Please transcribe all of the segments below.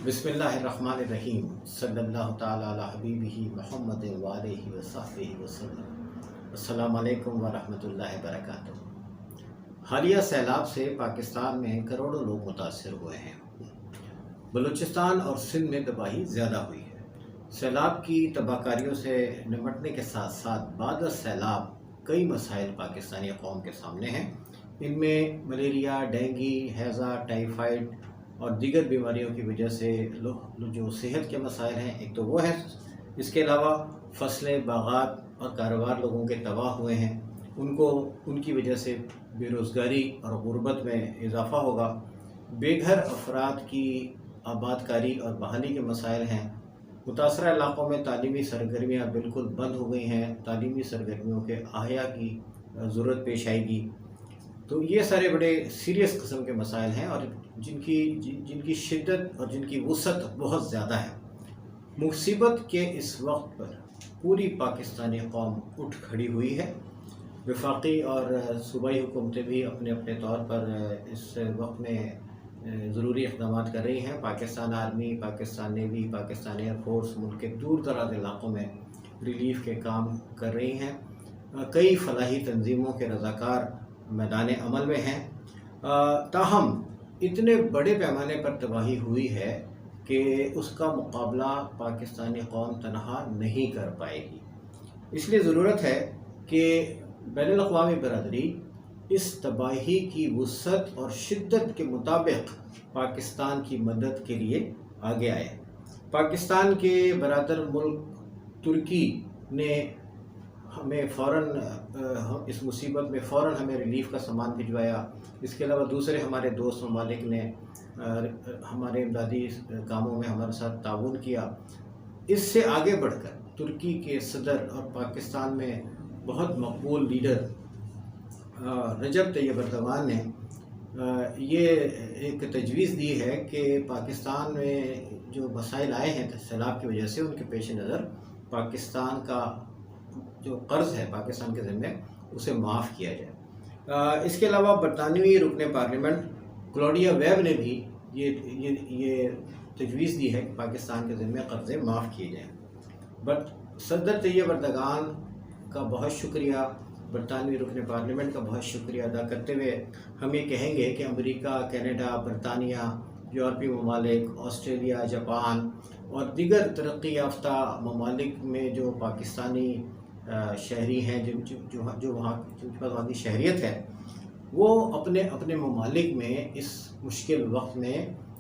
बिस्मिल्लाहिर्रहमानिर्रहीम सल्लल्लाहु ताला अला हबीबिही मुहम्मद व आलिहि व सहबिही वसल्लम। अस्सलामु अलैकुम व रहमतुल्लाहि व बरकातुहू। हालिया सैलाब से पाकिस्तान में करोड़ों लोग मुतासर हुए हैं। बलूचिस्तान और सिंध में तबाही ज़्यादा हुई है। सैलाब की तबाहकारियों से निपटने के साथ साथ बाद सैलाब कई मसाइल पाकिस्तानी कौम के सामने हैं। इनमें मलेरिया, डेंगू, हैज़ा, टाइफाइड और दीगर बीमारियों की वजह से जो सेहत के मसाइल हैं, एक तो वो है। इसके अलावा फसलें, बागात और कारोबार लोगों के तबाह हुए हैं। उनकी वजह से बेरोज़गारी और गुर्बत में इजाफ़ा होगा। बेघर अफराद की आबादकारी और बहाली के मसाइल हैं। मुतासरा इलाक़ों में तालीमी सरगर्मियाँ बिल्कुल बंद हो गई हैं। तालीमी सरगर्मियों के अहया की ज़रूरत पेश आएगी। तो ये सारे बड़े सीरियस किस्म के मसाइल हैं और जिनकी शिद्दत और जिनकी वुसअत बहुत ज़्यादा है। मुसीबत के इस वक्त पर पूरी पाकिस्तानी कौम उठ खड़ी हुई है। वफाकी और सूबाई हुकूमतें भी अपने अपने तौर पर इस वक्त में ज़रूरी इक़दाम कर रही हैं। Pakistan army, Pakistan navy, Pakistan air force मुल्क के दूर दराज इलाक़ों में रिलीफ़ के काम कर रही हैं। कई फलाही तंजीमों के रज़ाकार मैदान अमल में हैं। ताहम इतने बड़े पैमाने पर तबाही हुई है कि उसका मुकाबला पाकिस्तानी कौम तनहा नहीं कर पाएगी। इसलिए ज़रूरत है कि बैनुल-अक़वामी बरादरी इस तबाही की वुसअत और शिद्दत के मुताबिक पाकिस्तान की मदद के लिए आगे आए। पाकिस्तान के बरादर मुल्क तुर्की ने हमें फ़ौरन इस मुसीबत में फ़ौरन हमें रिलीफ़ का सामान भिजवाया। इसके अलावा दूसरे हमारे दोस्त ममालिक ने हमारे इमदादी कामों में हमारे साथ ताउन किया। इससे आगे बढ़कर तुर्की के सदर और पाकिस्तान में बहुत मकबूल लीडर रजब तैयब एर्दोगान ने ये एक तजवीज़ दी है कि पाकिस्तान में जो मसाइल आए हैं सैलाब की वजह से, उनके पेश नज़र पाकिस्तान का जो कर्ज़ है पाकिस्तान के ज़िम्मे उसे माफ़ किया जाए। इसके अलावा बरतानवी रुकने पार्लियामेंट क्लॉडिया वेब ने भी ये तजवीज़ दी है कि पाकिस्तान के ज़िम्मे कर्ज़े माफ़ किए जाएँ। बट सदर तैयब एर्दोगान का बहुत शुक्रिया, बरतानवी रुकने पार्लियामेंट का बहुत शुक्रिया अदा करते हुए हम ये कहेंगे कि अमेरिका, कनाडा, बरतानिया, यूरोपीय ममालिक, ऑस्ट्रेलिया, जापान और दीगर तरक्की याफ्ता ममालिक में जो पाकिस्तानी शहरी हैं, जो वहाँ की शहरियत है, वो अपने अपने ममालिक में इस मुश्किल वक्त में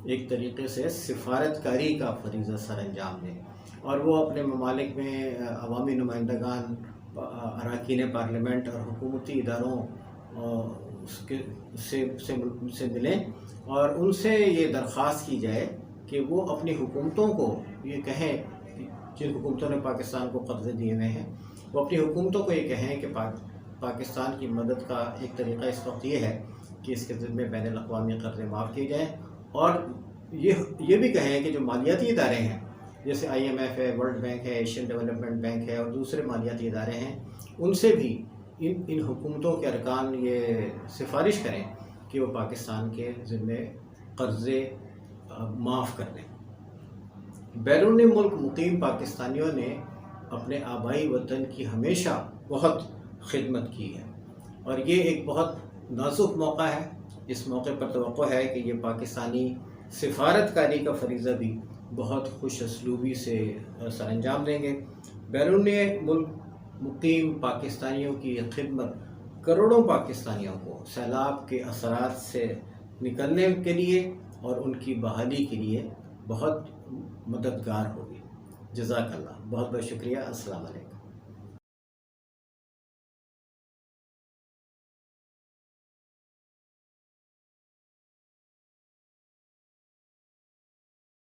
एक तरीक़े से सिफारतकारी का फरीज़ा सर अंजाम दें और वो अपने ममालिक में अवामी नुमाइंदगान, अरकान पार्लियामेंट और हुकूमती इदारों से मिलें और उनसे ये दरख्वास्त की जाए कि वो अपनी हुकूमतों को ये कहें, जिन हुकूमतों ने पाकिस्तान को कर्ज़े दिए हुए हैं, वो अपनी हुकूमतों को ये कहें कि पाकिस्तान की मदद का एक तरीक़ा इस वक्त ये है कि इसके ज़िम्मे बैनुल-अक़वामी कर्ज़े माफ़ किए जाएँ और ये भी कहें कि जो मालियाती इदारे हैं जैसे IMF है, वर्ल्ड बैंक है, एशियन डेवलपमेंट बैंक है और दूसरे मालियाती इदारे हैं, उनसे भी इन हुकूमतों के अरकान ये सिफारिश करें कि वो पाकिस्तान के ज़िम्मे कर्ज़े माफ़ कर दें। बैरून मुल्क मुकीम पाकिस्तानियों ने अपने आबाई वतन की हमेशा बहुत खिदमत की है और ये एक बहुत नाजुक मौका है। इस मौके पर तवक्को है कि ये पाकिस्तानी सिफारतकारी का फरीज़ा भी बहुत खुश असलूबी से सरअंजाम देंगे। बैरून मुल्क मुकीम पाकिस्तानियों की खिदमत करोड़ों पाकिस्तानियों को सैलाब के असरात से निकलने के लिए और उनकी बहाली के लिए बहुत मददगार होगी। जज़ाकल्लाह, बहुत बहुत शुक्रिया। अस्सलाम वालेकुम।